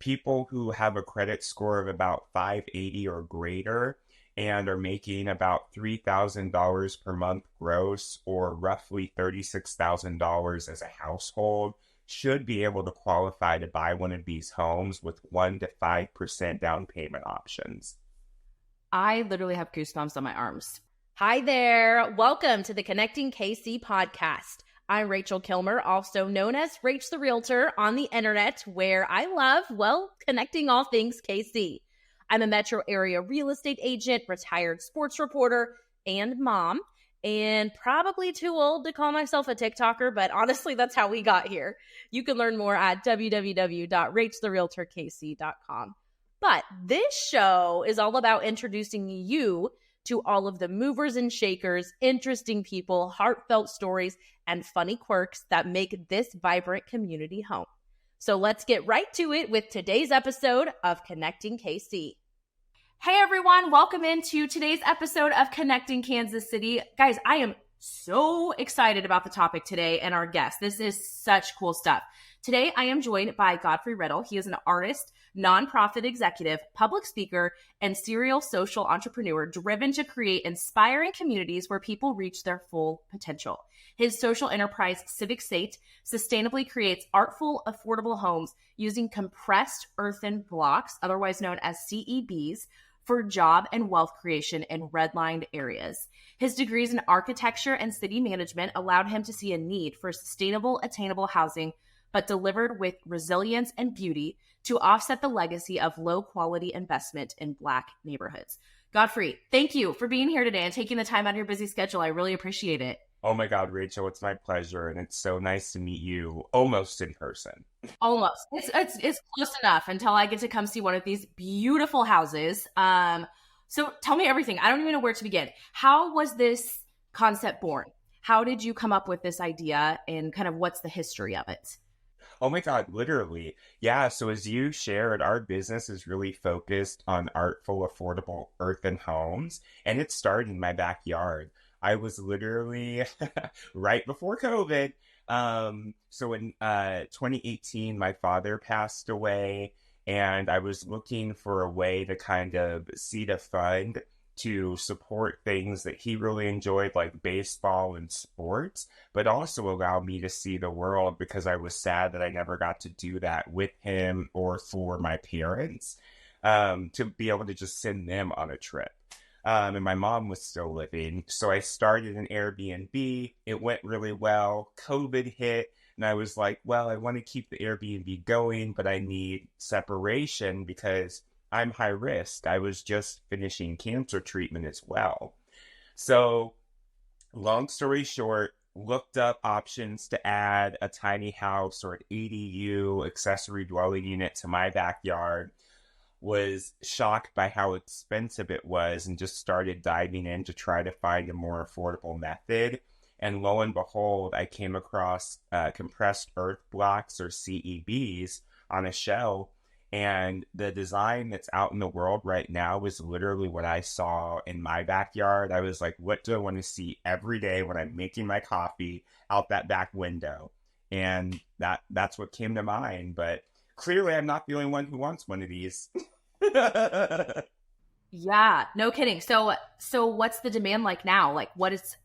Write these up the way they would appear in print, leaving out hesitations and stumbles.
people who have a credit score of about 580 or greater and are making about $3,000 per month gross, or roughly $36,000 as a household, should be able to qualify to buy one of these homes with 1 to 5% down payment options. I literally have goosebumps on my arms. Hi there. Welcome to the Connecting KC podcast. I'm Rachel Kilmer, also known as Rachel the Realtor on the internet, where I love, connecting all things KC. I'm a metro area real estate agent, retired sports reporter, and mom, and probably too old to call myself a TikToker, but honestly, that's how we got here. You can learn more at www.racheltherealtorkc.com. But this show is all about introducing you to all of the movers and shakers, interesting people, heartfelt stories, and funny quirks that make this vibrant community home. So let's get right to it with today's episode of Connecting KC. Hey everyone, welcome into today's episode of Connecting Kansas City. Guys, I am so excited about the topic today and our guest. This is such cool stuff. Today, I am joined by Godfrey Riddle. He is an artist, nonprofit executive, public speaker, and serial social entrepreneur driven to create inspiring communities where people reach their full potential. His social enterprise, Civic Saint, sustainably creates artful, affordable homes using compressed earthen blocks, otherwise known as CEBs, for job and wealth creation in redlined areas. His degrees in architecture and city management allowed him to see a need for sustainable, attainable housing, but delivered with resilience and beauty to offset the legacy of low-quality investment in Black neighborhoods. Godfrey, thank you for being here today and taking the time out of your busy schedule. I really appreciate it. Oh my God, Rachel, it's my pleasure, and it's so nice to meet you almost in person. Almost. It's close enough until I get to come see one of these beautiful houses. So tell me everything. I don't even know where to begin. How was this concept born? How did you come up with this idea, and kind of what's the history of it? Oh my God, literally. Yeah, so as you shared, our business is really focused on artful, affordable earthen homes, and it started in my backyard. I was literally right before COVID. So in 2018, my father passed away, and I was looking for a way to kind of seed a fund to support things that he really enjoyed, like baseball and sports, but also allow me to see the world, because I was sad that I never got to do that with him or for my parents, to be able to just send them on a trip. And my mom was still living. So I started an Airbnb. It went really well. COVID hit, and I was like, well, I want to keep the Airbnb going, but I need separation because I'm high risk. I was just finishing cancer treatment as well. So long story short, looked up options to add a tiny house or an ADU, accessory dwelling unit, to my backyard. Was shocked by how expensive it was and just started diving in to try to find a more affordable method. And lo and behold, I came across compressed earth blocks, or CEBs, on a shelf. And the design that's out in the world right now is literally what I saw in my backyard. I was like, what do I want to see every day when I'm making my coffee out that back window? And that's what came to mind. But clearly, I'm not the only one who wants one of these. Yeah, no kidding. So what's the demand like now? Like, what is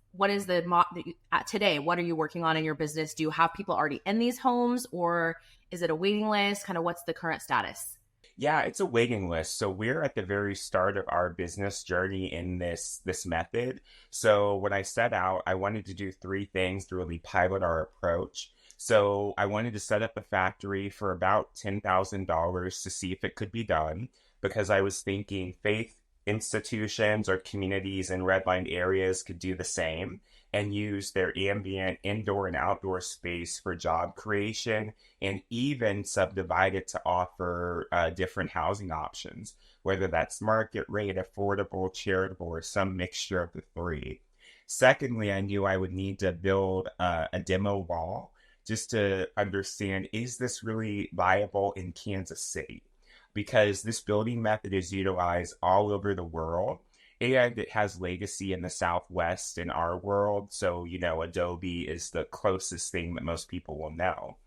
today? What are you working on in your business? Do you have people already in these homes, or is it a waiting list? Kind of what's the current status? Yeah, it's a waiting list. So we're at the very start of our business journey in this method. So when I set out, I wanted to do 3 things to really pilot our approach. So I wanted to set up a factory for about $10,000 to see if it could be done, because I was thinking faith institutions or communities in redlined areas could do the same and use their ambient indoor and outdoor space for job creation, and even subdivide it to offer different housing options, whether that's market rate, affordable, charitable, or some mixture of the 3. Secondly, I knew I would need to build a demo wall just to understand, is this really viable in Kansas City? Because this building method is utilized all over the world, and it has legacy in the Southwest in our world. So, Adobe is the closest thing that most people will know.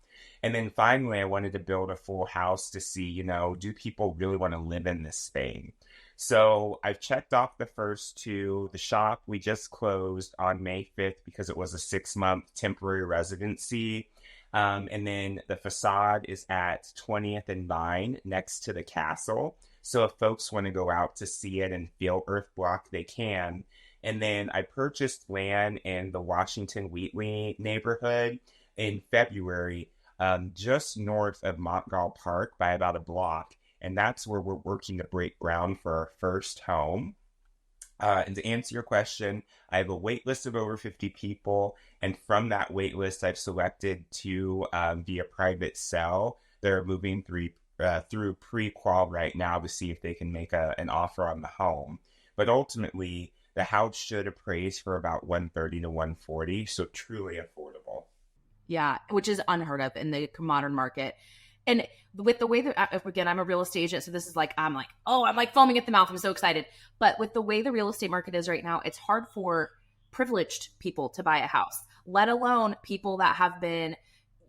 And then finally, I wanted to build a full house to see, do people really want to live in this thing? So I've checked off the first two. The shop we just closed on May 5th because it was a 6-month temporary residency. And then the facade is at 20th and Vine next to the castle. So if folks want to go out to see it and feel Earth Block, they can. And then I purchased land in the Washington Wheatley neighborhood in February, just north of Montgall Park by about a block. And that's where we're working to break ground for our first home. And to answer your question, I have a wait list of over 50 people. And from that wait list, I've selected to be a private sell. They're moving through pre-qual right now to see if they can make an offer on the home. But ultimately, the house should appraise for about 130 to 140, so truly affordable. Yeah, which is unheard of in the modern market. And with the way that, again, I'm a real estate agent, so this is like, I'm like foaming at the mouth. I'm so excited. But with the way the real estate market is right now, it's hard for privileged people to buy a house, let alone people that have been,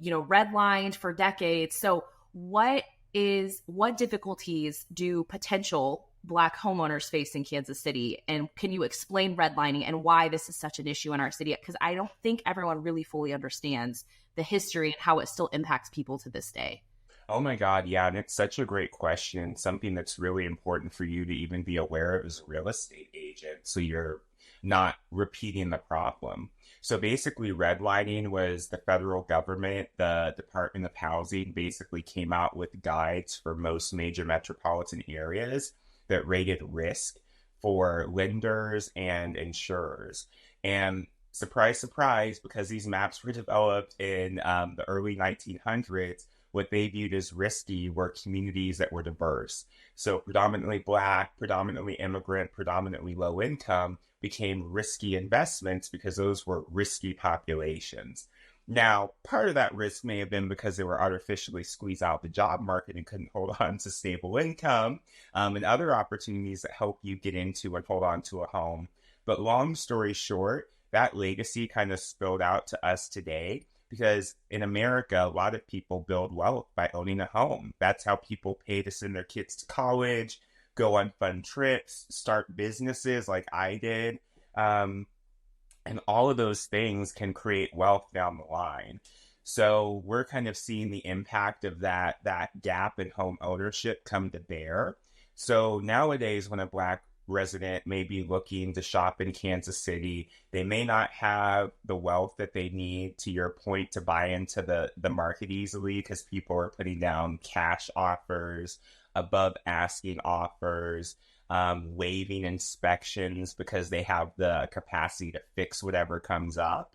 redlined for decades. So what difficulties do potential Black homeowners face in Kansas City? And can you explain redlining and why this is such an issue in our city? Because I don't think everyone really fully understands the history and how it still impacts people to this day. Oh my God, yeah, and it's such a great question. Something that's really important for you to even be aware of as a real estate agent, so you're not repeating the problem. So basically, redlining was the federal government, the Department of Housing basically came out with guides for most major metropolitan areas that rated risk for lenders and insurers. And surprise, surprise, because these maps were developed in the early 1900s, what they viewed as risky were communities that were diverse. So predominantly Black, predominantly immigrant, predominantly low income became risky investments because those were risky populations. Now, part of that risk may have been because they were artificially squeezed out of the job market and couldn't hold on to stable income, and other opportunities that help you get into and hold on to a home. But long story short, that legacy kind of spilled out to us today because in America, a lot of people build wealth by owning a home. That's how people pay to send their kids to college, go on fun trips, start businesses like I did. And all of those things can create wealth down the line. So we're kind of seeing the impact of that gap in home ownership come to bear. So nowadays, when a Black resident may be looking to shop in Kansas City, they may not have the wealth that they need, to your point, to buy into the market easily because people are putting down cash offers, above asking offers, waiving inspections because they have the capacity to fix whatever comes up.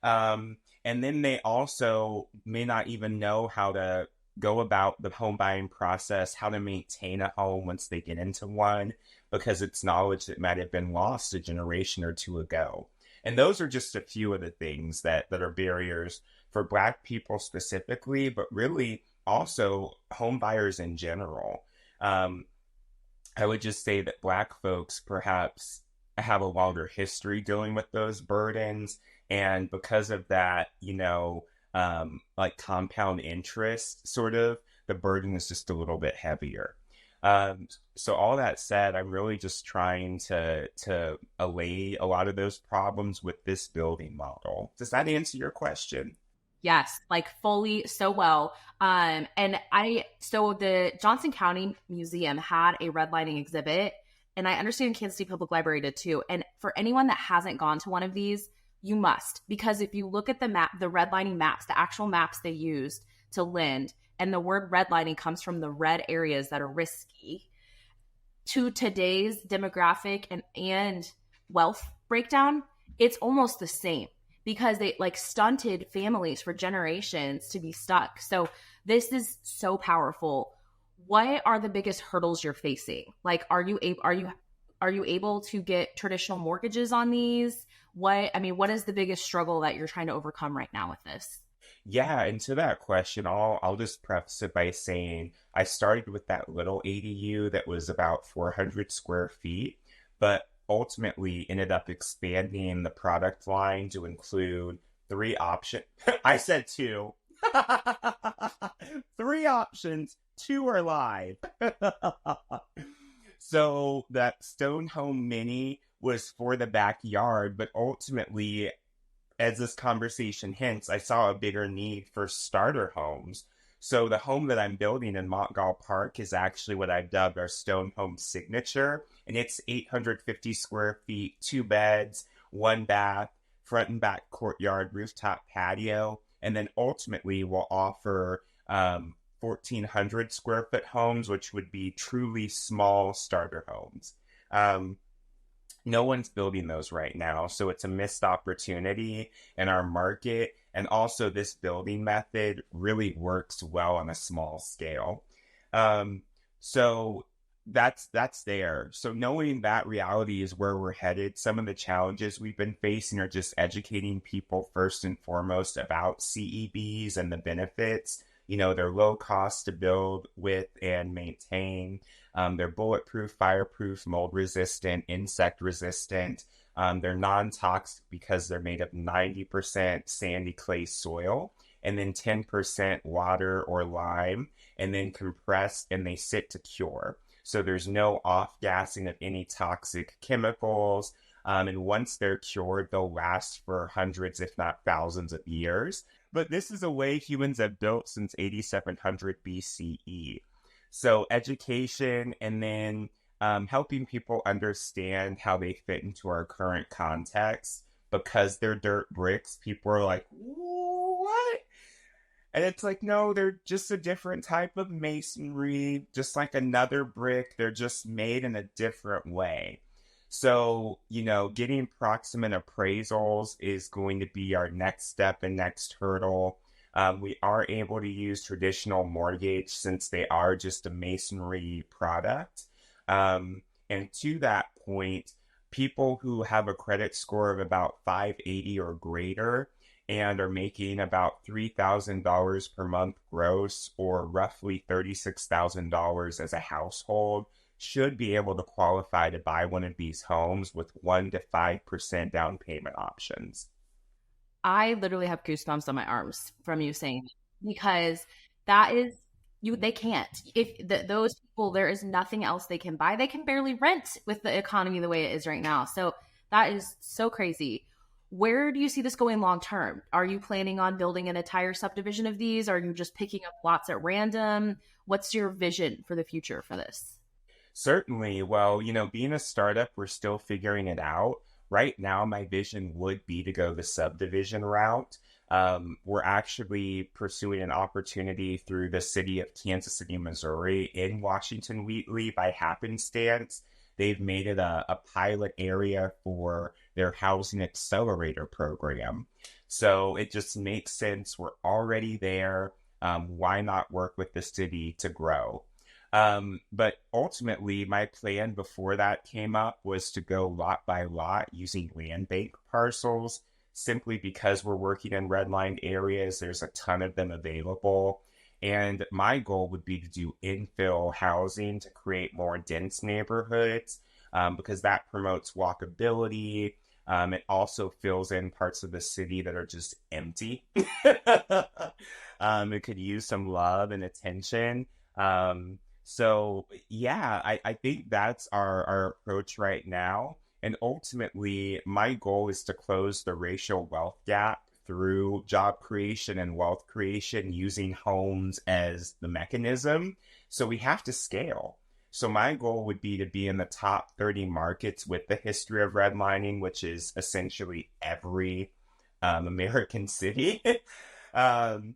And then they also may not even know how to go about the home buying process, how to maintain a home once they get into one, because it's knowledge that might have been lost a generation or two ago. And those are just a few of the things that are barriers for Black people specifically, but really also home buyers in general. I would just say that Black folks perhaps have a longer history dealing with those burdens. And because of that, like compound interest, sort of, the burden is just a little bit heavier. So all that said, I'm really just trying to allay a lot of those problems with this building model. Does that answer your question? Yes, like fully, so well. So the Johnson County Museum had a redlining exhibit, and I understand Kansas City Public Library did too. And for anyone that hasn't gone to one of these, you must, because if you look at the map, the redlining maps, the actual maps they used to lend, and the word redlining comes from the red areas that are risky, to today's demographic and wealth breakdown, it's almost the same, because they like stunted families for generations to be stuck. So this is so powerful. What are the biggest hurdles you're facing? Like, are you able to get traditional mortgages on these? What is the biggest struggle that you're trying to overcome right now with this? Yeah, and to that question, I'll just preface it by saying I started with that little ADU that was about 400 square feet, but ultimately ended up expanding the product line to include 3 options. I said 2. Three options, two are live. So that Stone Home Mini was for the backyard, but ultimately, as this conversation hints, I saw a bigger need for starter homes. So the home that I'm building in Montgall Park is actually what I've dubbed our Stone Home Signature, and it's 850 square feet, two beds, one bath, front and back courtyard, rooftop patio, and then ultimately we'll offer 1,400 square foot homes, which would be truly small starter homes. Um, no one's building those right now. So it's a missed opportunity in our market. And also, this building method really works well on a small scale. Um, so that's there. So knowing that reality is where we're headed, some of the challenges we've been facing are just educating people first and foremost about CEBs and the benefits. You know, they're low cost to build with and maintain. They're bulletproof, fireproof, mold resistant, insect resistant. They're non-toxic because they're made of 90% sandy clay soil and then 10% water or lime and then compressed, and they sit to cure. So there's no off-gassing of any toxic chemicals. And once they're cured, they'll last for hundreds, if not thousands of years. But this is a way humans have built since 8700 BCE. So education and then helping people understand how they fit into our current context. Because they're dirt bricks, people are like, what? And it's like, no, they're just a different type of masonry, just like another brick. They're just made in a different way. So, you know, getting proximate appraisals is going to be our next step and next hurdle. We are able to use traditional mortgage since they are just a masonry product. And to that point, people who have a credit score of about 580 or greater and are making about $3,000 per month gross, or roughly $36,000 as a household, should be able to qualify to buy one of these homes with 1 to 5% down payment options. I literally have goosebumps on my arms from you saying that, because that is you they can't. Those people, there is nothing else they can buy. They can barely rent with the economy the way it is right now. So that is so crazy. Where do you see this going long term? Are you planning on building an entire subdivision of these? Are you just picking up lots at random? What's your vision for the future for this? Certainly. Well, you know, being a startup, we're still figuring it out. Right now, my vision would be to go the subdivision route. We're actually pursuing an opportunity through the city of Kansas City, Missouri, in Washington Wheatley by happenstance. They've made it a pilot area for their housing accelerator program. So it just makes sense. We're already there. Why not work with the city to grow? But ultimately, my plan before that came up was to go lot by lot using land bank parcels, simply because we're working in redlined areas. There's a ton of them available. And my goal would be to do infill housing to create more dense neighborhoods, because that promotes walkability. It also fills in parts of the city that are just empty. It could use some love and attention. So yeah, I think that's our approach right now. And ultimately, my goal is to close the racial wealth gap through job creation and wealth creation using homes as the mechanism. So we have to scale. So my goal would be to be in the top 30 markets with the history of redlining, which is essentially every American city. um,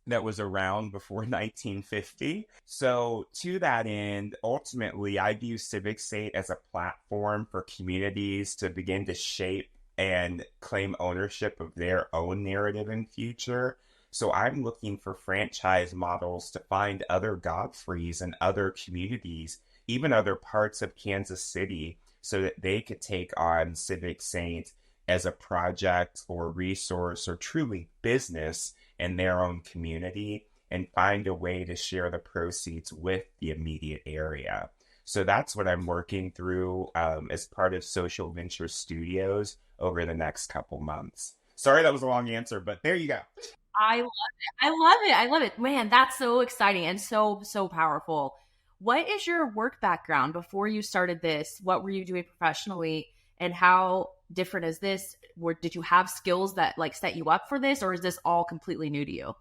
that was around before 1950. So to that end, ultimately, I view Civic Saint as a platform for communities to begin to shape and claim ownership of their own narrative and future. So I'm looking for franchise models to find other Godfreys and other communities, even other parts of Kansas City, so that they could take on Civic Saint as a project or resource or truly business in their own community, and find a way to share the proceeds with the immediate area. So that's what I'm working through as part of Social Venture Studios over the next couple months. Sorry that was a long answer, but there you go. I love it. I love it. I love it. Man, that's so exciting and so, so powerful. What is your work background before you started this? What were you doing professionally? And how different is this? Did you have skills that like set you up for this, or is this all completely new to you?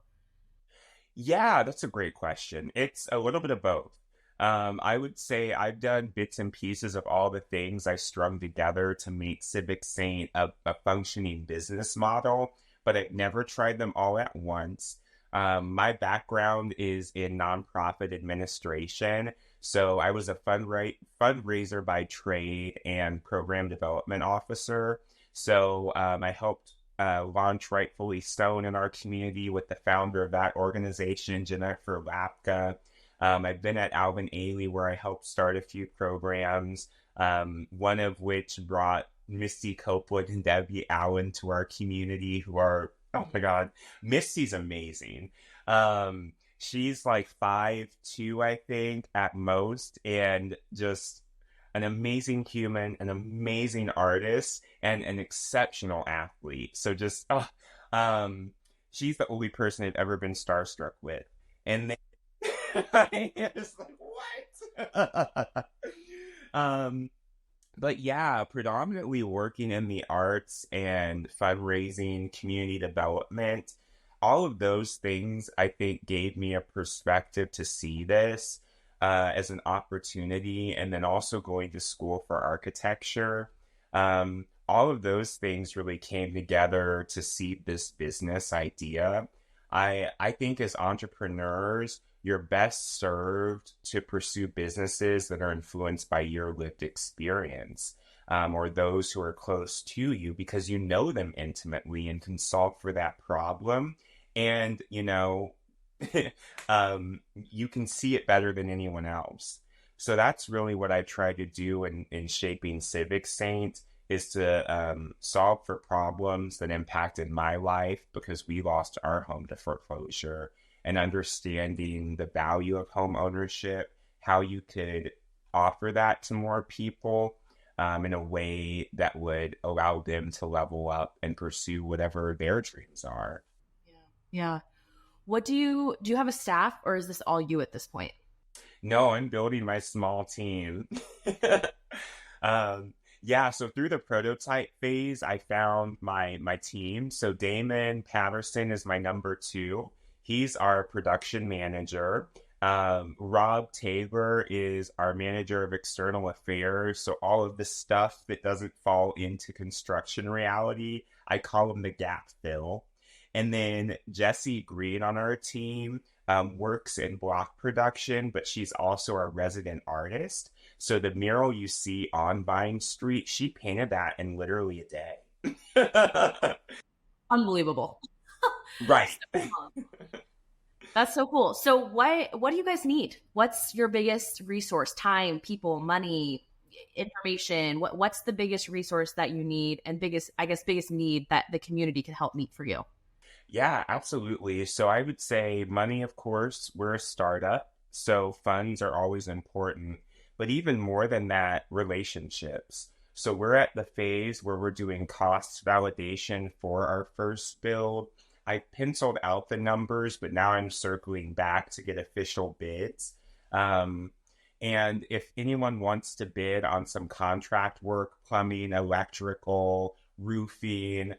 Yeah, that's a great question. It's a little bit of both. I would say I've done bits and pieces of all the things I strung together to make Civic Saint a functioning business model, but I never tried them all at once. My background is in nonprofit administration, so I was a fundraiser by trade and program development officer. So I helped launch Rightfully Stone in our community with the founder of that organization, Jennifer Lapka. I've been at Alvin Ailey where I helped start a few programs, one of which brought Misty Copeland and Debbie Allen to our community, who are, oh my God, Misty's amazing. She's like 5'2", I think, at most, and just an amazing human, an amazing artist, and an exceptional athlete. So just, she's the only person I've ever been starstruck with. And then it's like, what? um, but yeah, predominantly working in the arts and fundraising, community development, all of those things I think gave me a perspective to see this as an opportunity. And then also going to school for architecture. All of those things really came together to see this business idea. I think as entrepreneurs, you're best served to pursue businesses that are influenced by your lived experience, or those who are close to you because you know them intimately and can solve for that problem. And, you can see it better than anyone else. So that's really what I try to do in shaping Civic Saint is to solve for problems that impacted my life because we lost our home to foreclosure, and understanding the value of home ownership, how you could offer that to more people in a way that would allow them to level up and pursue whatever their dreams are. Yeah. Yeah. What do you have a staff, or is this all you at this point? No, I'm building my small team. um, yeah, so through the prototype phase, I found my team. So Damon Patterson is my number two. He's our production manager. Rob Taylor is our manager of external affairs. So all of the stuff that doesn't fall into construction reality, I call him the gap fill. And then Jessie Green on our team works in block production, but she's also our resident artist. So the mural you see on Vine Street, she painted that in literally a day. Unbelievable. Right. That's so cool. So what do you guys need? What's your biggest resource? Time, people, money, information. What's the biggest resource that you need, and biggest need that the community can help meet for you? Yeah, absolutely. So I would say money, of course, we're a startup, so funds are always important. But even more than that, relationships. So we're at the phase where we're doing cost validation for our first build. I penciled out the numbers, but now I'm circling back to get official bids. Um, and if anyone wants to bid on some contract work, plumbing, electrical, roofing,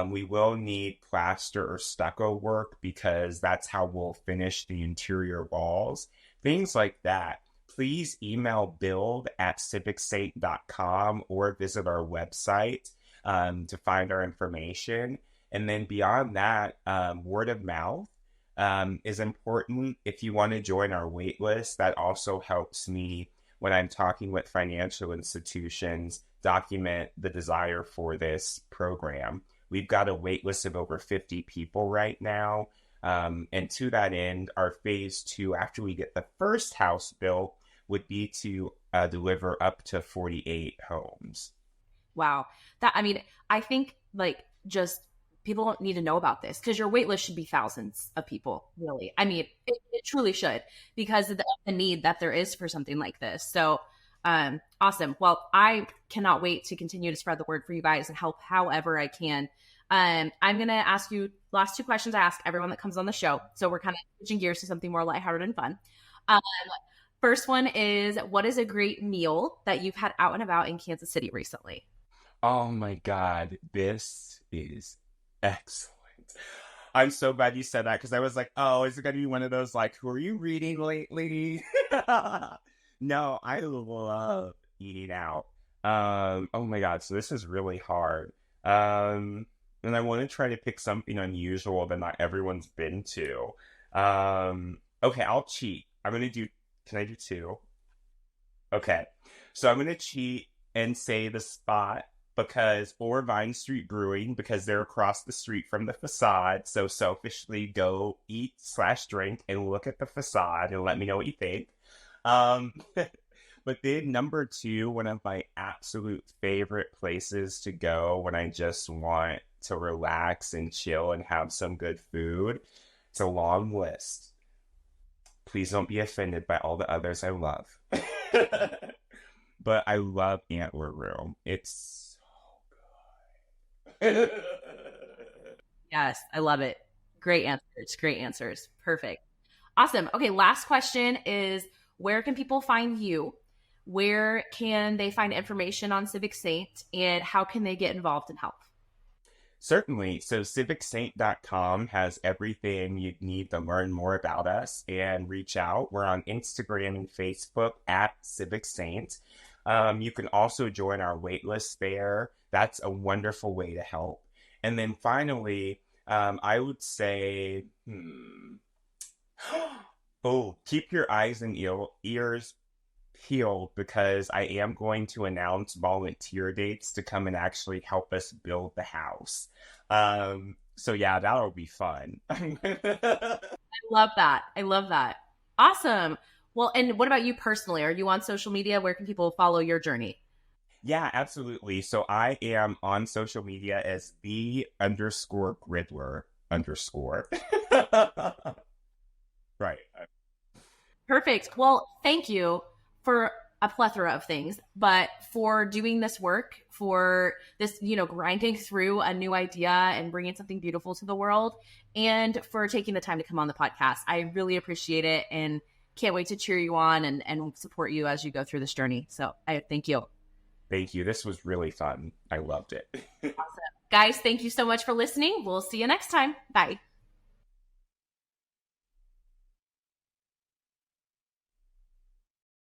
we will need plaster or stucco work because that's how we'll finish the interior walls. Things like that. Please email build@civicsaint.com or visit our website to find our information. And then beyond that, word of mouth is important. If you want to join our wait list, that also helps me when I'm talking with financial institutions, document the desire for this program. We've got a wait list of over 50 people right now. And to that end, our phase two, after we get the first house built, would be to deliver up to 48 homes. Wow. I think like just people don't need to know about this because your wait list should be thousands of people, really. It truly should because of the need that there is for something like this. So, awesome. Well, I cannot wait to continue to spread the word for you guys and help however I can. I'm going to ask you last two questions I ask everyone that comes on the show. So we're kind of switching gears to something more lighthearted and fun. Um, First one is, what is a great meal that you've had out and about in Kansas City recently? Oh my God, this is excellent. I'm so glad you said that because I was like, oh, is it going to be one of those like, who are you reading lately? No, I love eating out. Oh my God, so this is really hard. And I want to try to pick something unusual that not everyone's been to. Okay, I'll cheat. Can I do two? Okay. So I'm gonna cheat and say the spot or Vine Street Brewing because they're across the street from the facade. So selfishly go eat slash drink and look at the facade and let me know what you think. Um, but then number two, one of my absolute favorite places to go when I just want to relax and chill and have some good food. It's a long list. Please don't be offended by all the others I love. But I love Antler Room. It's so good. Yes, I love it. Great answers. Great answers. Perfect. Awesome. Okay, last question is, where can people find you? Where can they find information on Civic Saint? And how can they get involved and help? Certainly. So civicsaint.com has everything you need to learn more about us and reach out. We're on Instagram and Facebook at Civic Saint. You can also join our waitlist there. That's a wonderful way to help. And then finally, I would say, oh, keep your eyes and ears peeled because I am going to announce volunteer dates to come and actually help us build the house. So yeah, that'll be fun. Love that. I love that. Awesome. Well, and what about you personally? Are you on social media? Where can people follow your journey? Yeah, absolutely. So I am on social media as the_Riddler_. Right. Perfect. Well, thank you for a plethora of things, but for doing this work, for this, grinding through a new idea and bringing something beautiful to the world, and for taking the time to come on the podcast. I really appreciate it and can't wait to cheer you on and support you as you go through this journey. So I thank you. Thank you. This was really fun. I loved it. Awesome. Guys, thank you so much for listening. We'll see you next time. Bye.